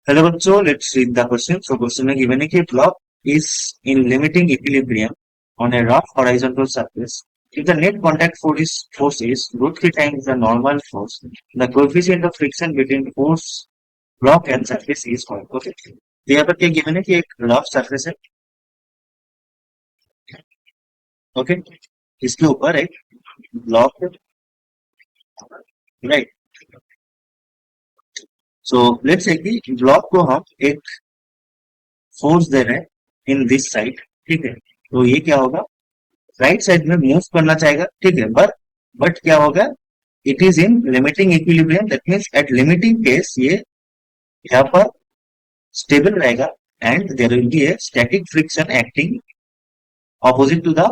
Hello बच्चों, let's read the question. So question में given है कि block is in limiting equilibrium on a rough horizontal surface. If the net contact force is root 3 times the normal force, the coefficient of friction between force block and surface is what? Okay. तो यहाँ पर क्या given है कि एक rough surface है, okay, इसके ऊपर एक ब्लॉक है, राइट। सो लेट्स से कि ब्लॉक को हम एक फोर्स दे रहे हैं इन दिस साइड, ठीक है। तो ये क्या होगा, राइट साइड में मूव करना चाहेगा, ठीक है। बट क्या होगा, it is in limiting equilibrium, that means at limiting case ये यहाँ पर स्टेबल रहेगा and there will be a static friction acting opposite to the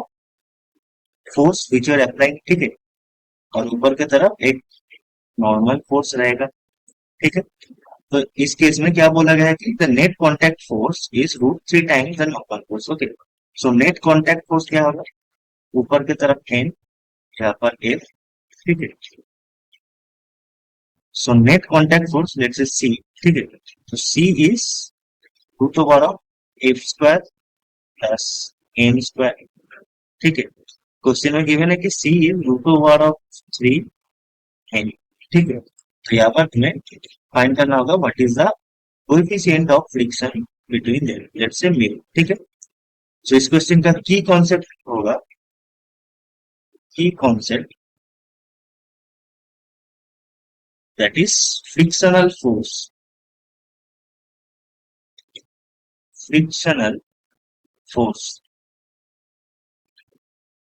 force which are applying, ठीक है। और ऊपर की तरफ एक नॉर्मल फोर्स रहेगा, ठीक है। तो इस केस में क्या बोला गया है कि the net contact force is root 3 times the normal force, okay. So net contact force क्या होगा, ऊपर की तरफ एन, यहाँ पर एफ, ठीक है। So net contact force let's say C, ठीक है। तो C is root over of F square plus N square, ठीक है। क्वेश्चन में गिवन है कि C is root over of 3 N, ठीक है। तो यहाँ पर तुम्हें फाइंड करना होगा what is the coefficient of friction between them, let's say mu, ठीक है। सो इस क्वेश्चन का की कॉन्सेप्ट होगा, की concept that is frictional force, frictional force.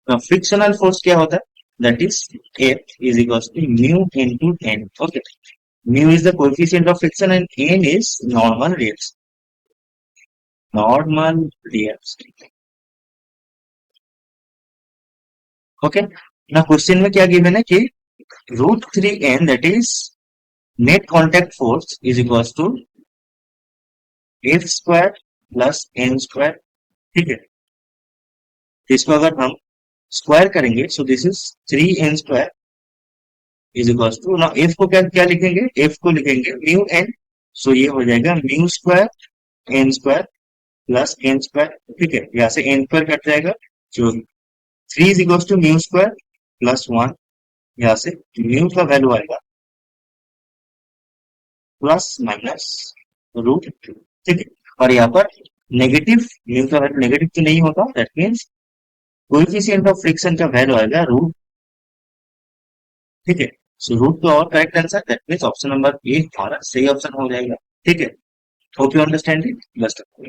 Frictional force क्या होता है, that is F is equal to mu into N, okay. Mu is the coefficient of friction and N is normal reaction, normal reaction, okay. ना question में क्या given है कि root 3 N that is net contact force is equal to F square plus N square, ठीक है। इसको अगर हम स्क्वायर करेंगे सो this is 3 N square is equal to, ना एफ को क्या क्या लिखेंगे, एफ को लिखेंगे म्यू एन। सो ये हो जाएगा mu square N square plus N square, ठीक है। यहाँ से एन स्क्वायर कट जाएगा, जो 3 is equal to mu square plus 1, यहाँ से म्यू का वैल्यू आएगा प्लस माइनस रूट 2, ठीक है। और यहाँ पर नेगेटिव, म्यू का वैल्यू नेगेटिव तो नहीं होता, that means coefficient of friction का वैल्यू आएगा रूट, ठीक है। सो रूट तो और correct answer, that means option number A हमारा सही ऑप्शन हो जाएगा, ठीक है। Hope you understand it, best of